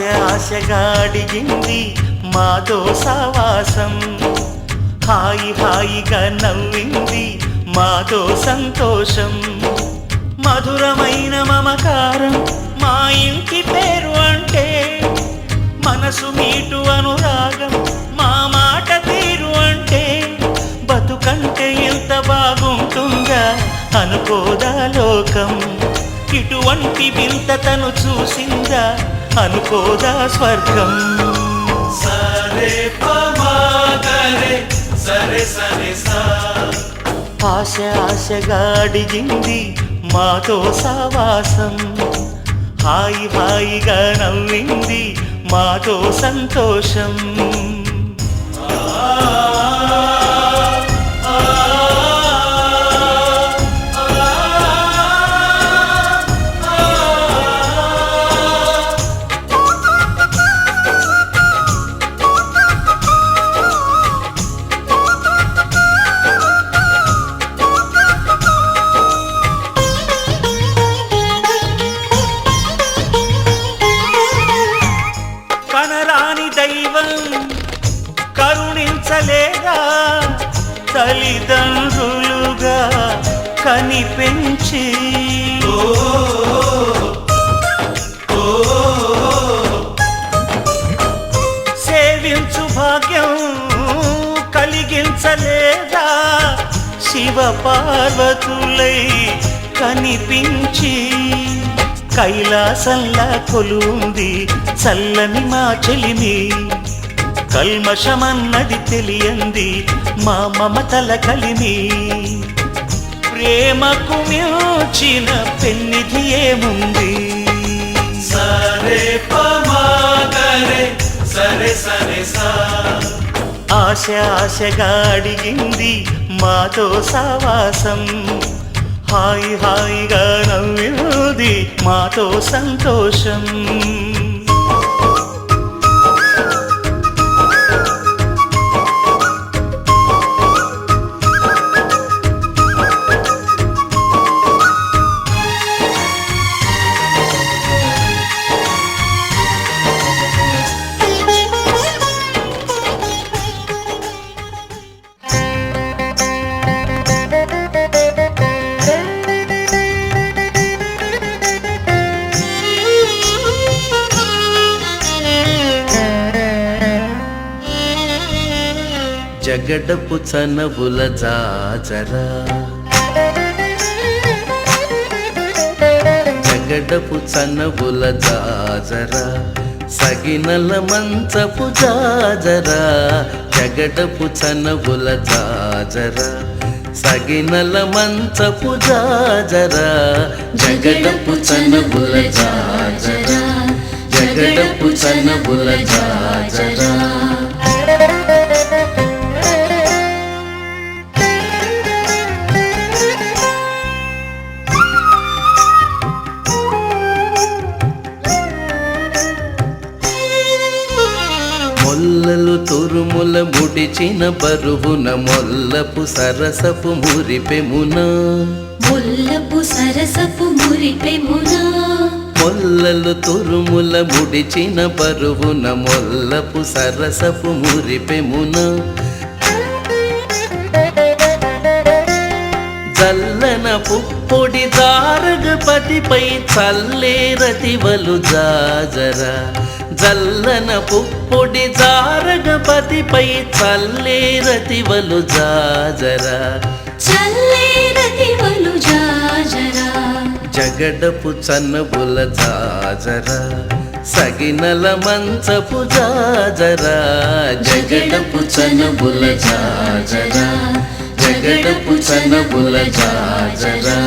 ఆశగా అడిగింది మాతో సావాసం, హాయి హాయిగా నవ్వింది మాతో సంతోషం, మధురమైన మమకారం మా ఇంటి పేరు అంటే, మనసు మీటు అనురాగం మా మాట తీరు అంటే, బతుకంటే ఎంత బాగుంటుందా అనుకోదా లోకం, ఇటువంటి వింత తను చూసిందా అనుకోదా స్వర్గం. సరే పమాగరే సరే సరే సా, ఆశగా అడిగింది మాతో సావాసం, హాయి హాయిగా నవ్వింది మాతో సంతోషం. కనరాని దైవం కరుణించలేదా, తల్లిదండ్రులుగా కనిపెంచి, సేవించు భాగ్యం కలిగించలేదా, శివ పార్వతులై కనిపించి, కైలాసంలా కొలుంది చల్లని మా చెలిమి, కల్మషమన్నది తెలియంది మా మమతల కలిమి, ప్రేమకు మించిన పెన్నిధి ఏముంది. సరే పమాగరే సరే సరే సా, ఆశగా అడిగింది మాతో సావాసం, హాయి హాయిగా నవ్వింది మాతో సంతోషం. జగడపు చనవుల జాజరా, జగడపు చనవుల జాజరా, సగినల మంచపు జాజరా, జగడపు చనవుల జాజరా, సగినల మంచపు జాజరా, జగడపు చనవుల జాజరా, జగడపు చనవుల జాజరా. మొల్లలు తురుముల ముడిచిన బరువున మొల్లపు సరసపు మురిపెమున, మొల్లపు సరసపు మురిపెమున, మొల్లలు తురుముల ముడిచిన బరువున మొల్లపు సరసపు మురిపెమున, జల్లన పుప్పొడి జారగపతిపై చల్లేరతివలు జాజరా, జల్లన పుప్పొడి జారగపతిపై చల్లేరతివలు జాజరా, చల్లేరతివలు జాజరా, జగడపు చన్నబుల జాజరా, సగినల మంచపు జాజరా, జగడపు చనబుల జాజరా, జగడపు చనబుల జాజరా.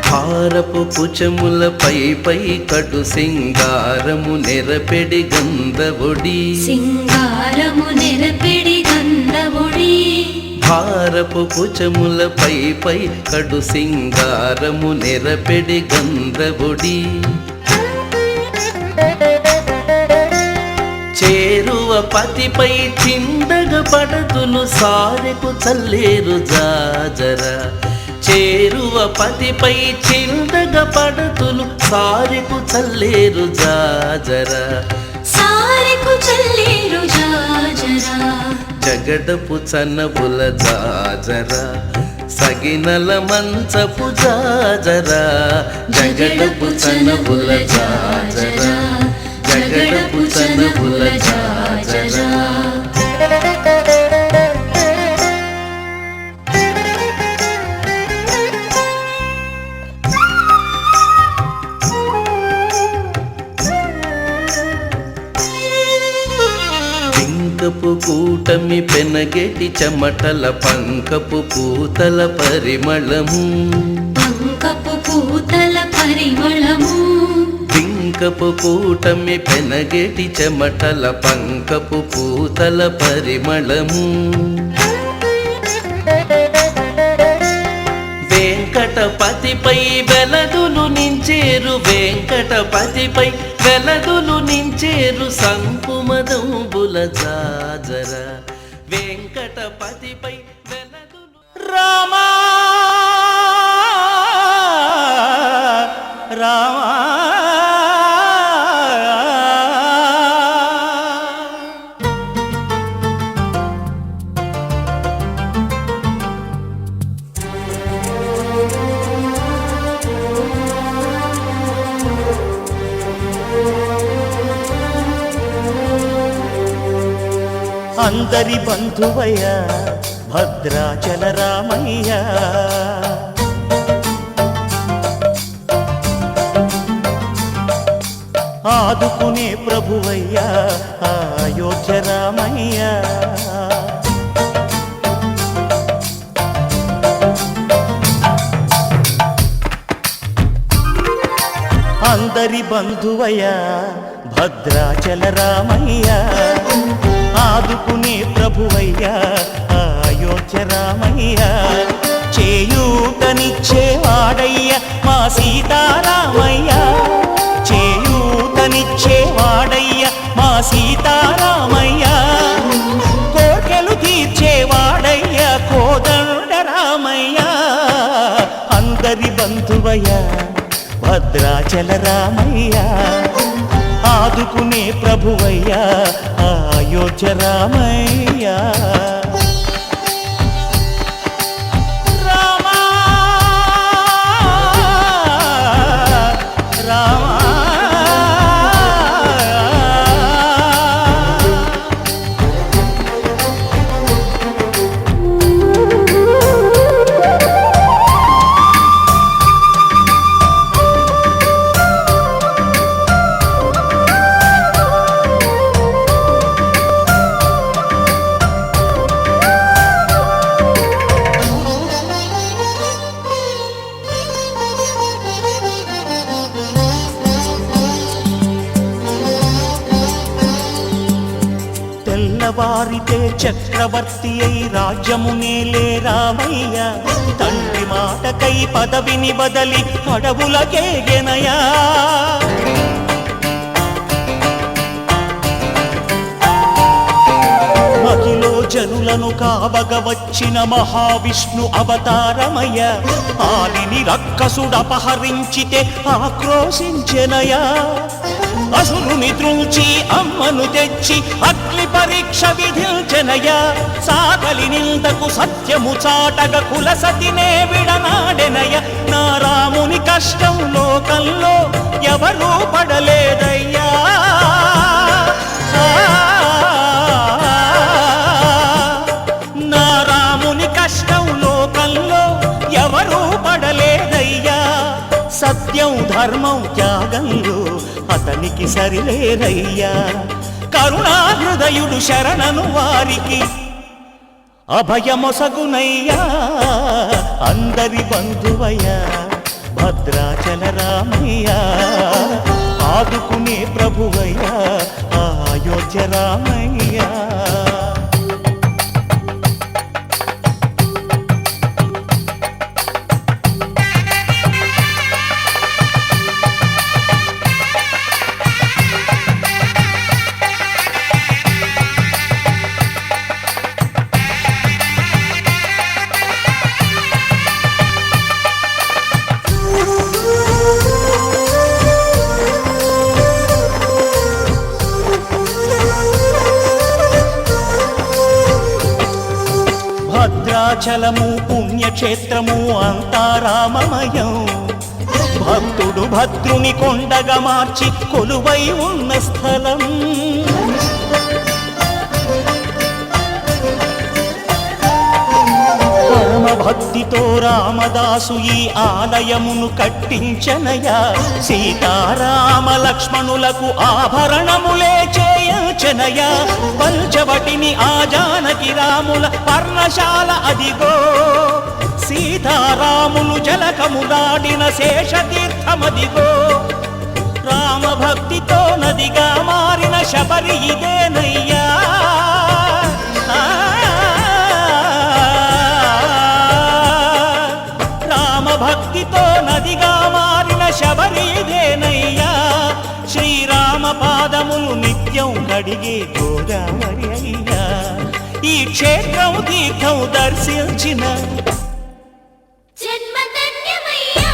హారపు పుచముల పై పై కటు సింగారము నెరపెడి గంధవొడి, సింగారము నెరపెడి గంధవొడి, భారపు పుచముల పై పై కడు సింగారము నెరపెడి గంధవొడి, పతిపై చిందగ పడతులు సారెకు చల్లేరు జాజర చేరువ పతిపై చిందగ పడతులు సారెకు చల్లేరు జాజర సారెకు చల్లేరు జాజరా జగడపు చనబుల జాజర సగినల మంచపు జాజర జగడపు చనబుల జాజర జగడపు చనబుల జాజర పంకపు కూటమి పెనగెటి చెమటల పంకపు పూతల పరిమళము పంకపు పూతల పరిమళము పింకపు కూటమి పెనగెటి చెమటల పంకపు పూతల పరిమళము వెంకటపతిపై వెలదులు నించేరు వెంకటపతిపై వెలదులు నించేరు సంకుమదంబుల జాజర వెంకటపతిపై వెలదులు రామా రామా అందరి బంధువయ్య భద్రాచల రామయ్య ఆదుకునే ప్రభువయ్య అయోధ్య రామయ్య అందరి బంధువయ్య భద్రాచల రామయ్య ఆదుకునే ప్రభువయ్య అయోధ్య రామయ్య చేయూతనిచ్చేవాడయ్య మా సీతారామయ్య చేయూతనిచ్చేవాడయ్య మా సీతారామయ్య కోర్కెలు తీర్చేవాడయ్య కోదండ రామయ్య అందరి బంధువయ్య భద్రాచల రామయ్య ఆదుకునే ప్రభువయ్య అయోధ్య రామయ్య రామా రామా తెల్లవారితే చక్రవర్తి అయి రాజ్యమునేలే రామయ్య తండ్రి మాటకై పదవిని బదలి అడవులకేగెనయా మహిలో జనులను కావగ వచ్చిన మహావిష్ణు అవతారమయ్య ఆలిని రక్కసుడపహరించితే ఆక్రోశించెనయా అసురుని త్రుంచి అమ్మను తెచ్చి అగ్ని పరీక్ష విధించెనయ సాగలి నిందకు సత్యము చాటగ కులసతినే విడనాడెనయ నా రాముని కష్టం లోకంలో ఎవరూ పడలేదయ్యా నా రాముని కష్టం లోకంలో ఎవరూ పడలేదయ్యా సత్యం ధర్మం త్యాగంలో అతనికి సరిలేరయ్యా కరుణాహృదయుడు శరణను వారికి అభయమొసగునయ్యా అందరి బంధువయ్య భద్రాచల రామయ్య ఆదుకునే ప్రభువయ్య అయోధ్య రామయ్య భద్రాచలము పుణ్యక్షేత్రము అంతా రామమయం. భక్తుడు భద్రుని కొండగా మార్చి కొలువై ఉన్న స్థలం. పరమ భక్తితో రామదాసు ఈ ఆలయమును కట్టించనయా. సీతారామ లక్ష్మణులకు ఆభరణములే చేయించనయా. పంచవటిని ఆ జానకి రాముల పర్ణశాల అదిగో. సీతారాములు జలకములాడిన శేషతీర్థమదిగో. రామభక్తితో నదిగా మారిన శబరి ఇదేనయ్యా. రామభక్తితో నదిగా మారిన శబరి ఇదేనయ్యా. శ్రీరామ పాదములు నిత్యం కడిగే గోదావరి అయ్యా. ఈ క్షేత్రం తీర్థం దర్శించిన జన్మధన్యమయ్యా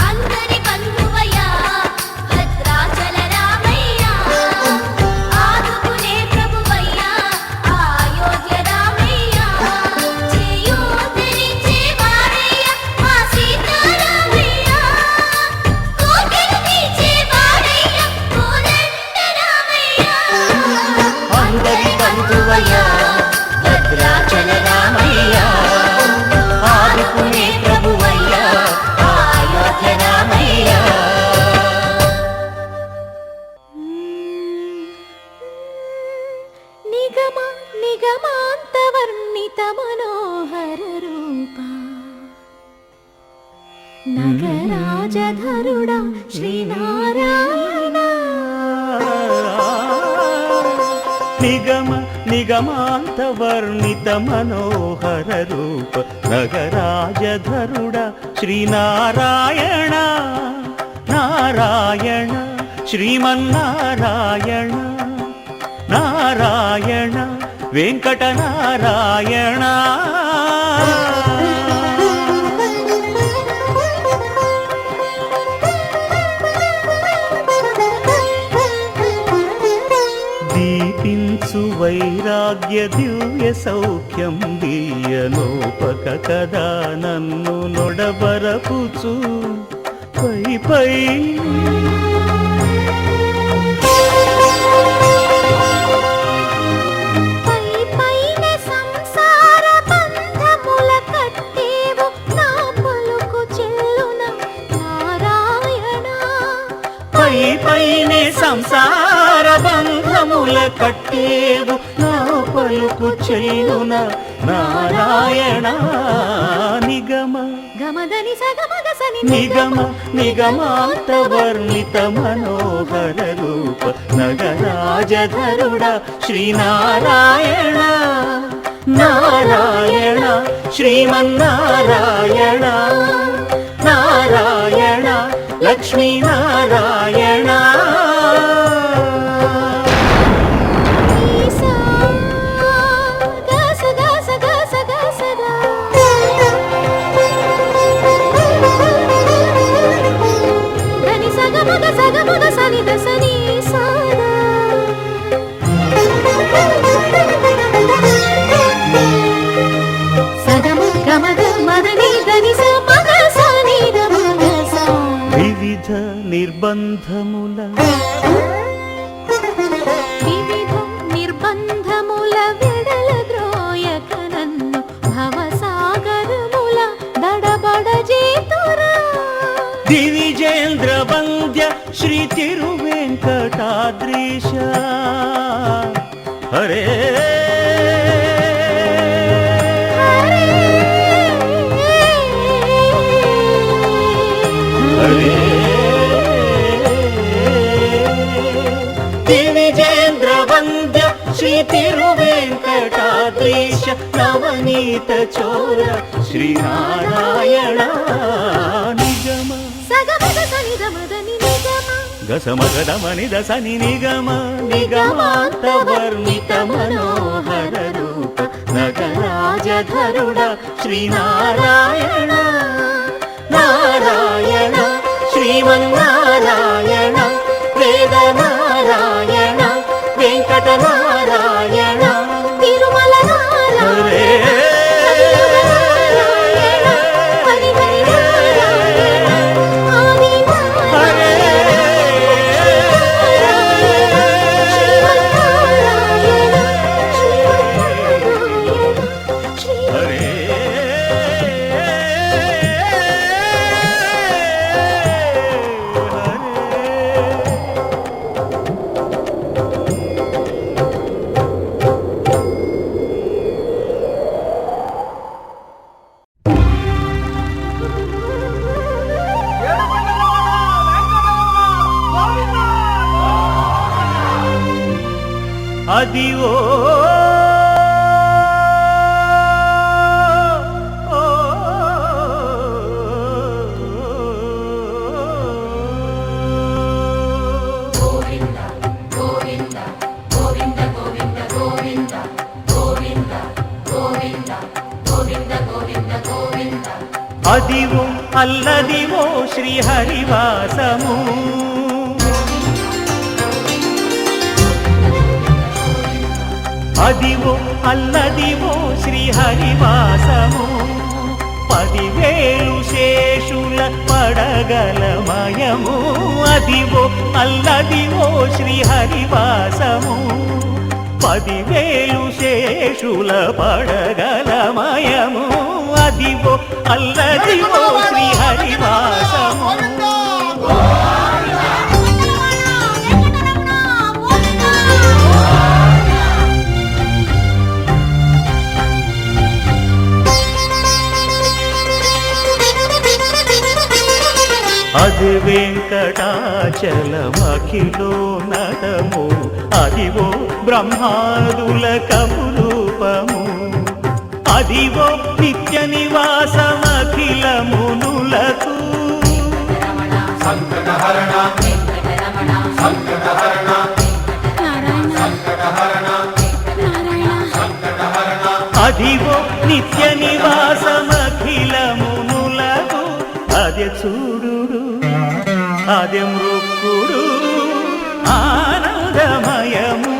అందరి బంధువయ్యా భద్రాచల రామయ్యా ఆదుకునే ప్రభువయ్యా అయోధ్య రామయ్యా చేయూతనిచ్చే వాడయ్యా మా సీతారామయ్యా కోటలు తీర్చే వాడయ్యా కోదండ రామయ్యా అందరి బంధువయ్యా భద్రాచల రామయ్యా ఆదుకునే ప్రభువయ్యా అయోధ్య రామయ్యా. నిగమ నిగమాంత వర్ణిత మనోహర రూప నగరాజధరుడా శ్రీనారాయణ. నిగమ నిగమాంత వర్ణిత మనోహర రూప నగరాజధరుడ శ్రీనారాయణ. నారాయణ శ్రీమన్నారాయణ నారాయణ వెంకటనారాయణ. దీపించు వైరాగ్య దివ్య సౌఖ్యం దీయలోపక కదా నన్ను నొడబరపుచు పై పై పైన సంసార బంధముల కట్టేవు నా పలుకు చెల్లున నారాయణ. పైనే సంసార బంధముల కట్టేవు నా పలుకు చెల్లున నారాయణ. నిగమ గమదని సగమగ సని నిగమ నిగమాంత వర్ణిత మనోహర రూప నగరాజధరుడ శ్రీనారాయణ. నారాయణ శ్రీమన్నారాయణ నారాయణ లక్ష్మీనారాయణ. ఈసా గస గస గస గస గా. దని సగమగ సని దసని సాదా. సగమ గమగ మదని దని స మగ సని దమగ సా. వివిధ నిర్బంధముల వివిధ నిర్బంధముల విడల ద్రోయక నన్ను భవసాగరముల దడబడ జేతురా. దివిజేంద్ర వంద్య శ్రీ తిరువెంకటాద్రీశ. హరే హరే దివిజేంద్ర వంద్య శ్రీ తిరువెంకటాద్రీశ నవనీత చోర శ్రీనారాయణ. నిగమ సగమగ సని దమదని నిగమ గసమగదమని దసని నిగమ నిగమాంత వర్ణిత మనోహర రూప నగరాజధరుడ శ్రీనారాయణ. నారాయణ శ్రీమన్నారాయణ వేదనారాయణ వెంకటనారాయణ తిరుమల నారాయణ. హరే అదివో అదివో అల్లదివో శ్రీహరివాసము అదివో అల్లదివో శ్రీహరివాసము 10,000 శేషుల పడగలమయము అదివో అల్లదివో శ్రీహరివాసము 10,000 శేషుల పడగలమయము అదివో అల్లదివో శ్రీహరివాసము అది వెంకటాచలమఖిలో నటము అదివో బ్రహ్మాదుల కపురూపము అదివో నిత్య నివాసమఖిలమునులకు సంకటహరణ సంకటహరణ సంకటహరణ అదివో నిత్య నివాసమఖిలమునులకు అదే చూడు అదే మృక్కుడు ఆనందమయము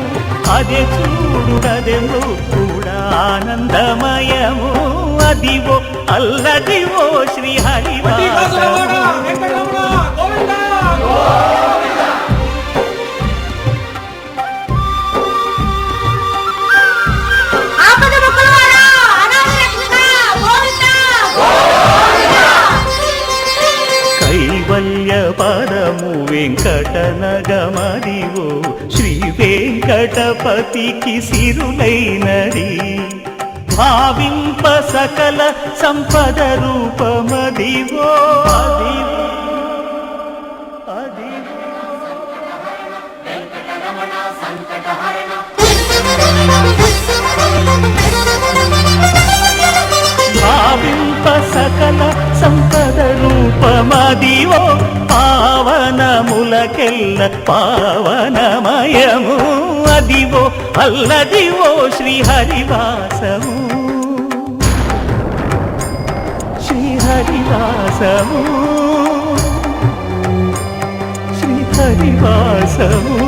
అదే చూడు అదే మృక్కుడు ఆనందమయము అదివో అల్లదివో శ్రీహరివాసము కైవల్య పదము వెంకటనగమదివో శ్రీ వెంకటపతికి సిరులైనది భావింప సకల సంపద రూపమదివో అదివో భావింప సకల సంపద రూపమదివో పావనములకెల్ల పావనమయము అదివో అల్లదివో శ్రీహరివాసము శ్రీహరివాసము శ్రీహరివాసము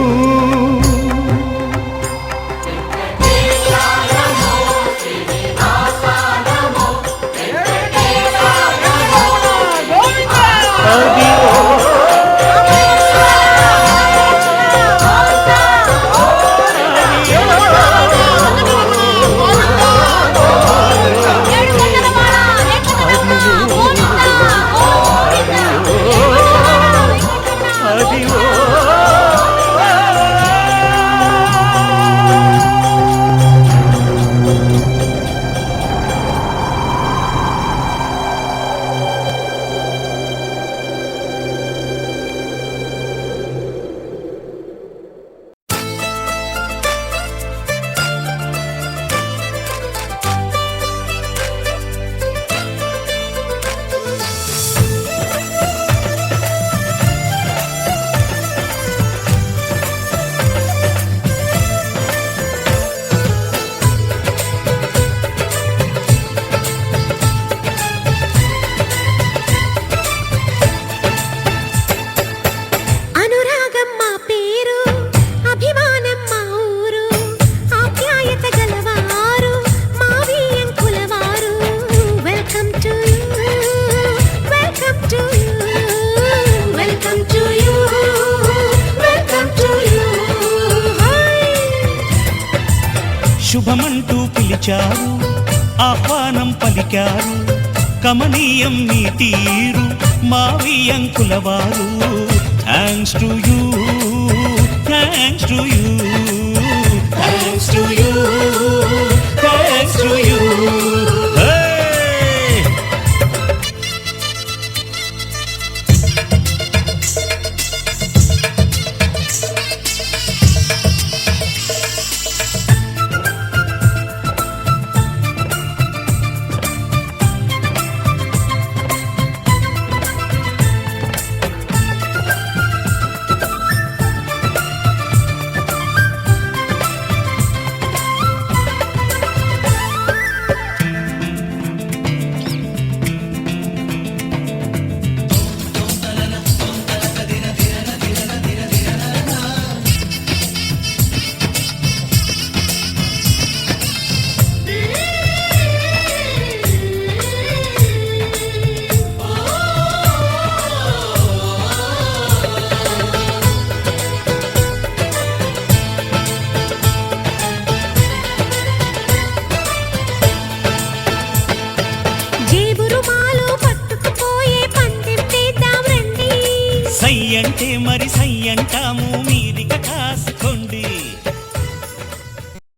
శుభమంటూ పిలిచారు ఆహ్వానం పలికారు కమనీయం నీ తీరు మావియంకుల వారు thanks to you thanks to you thanks to you thanks to you అంటే మరి సై అంటాము మీరిక కాసుకోండి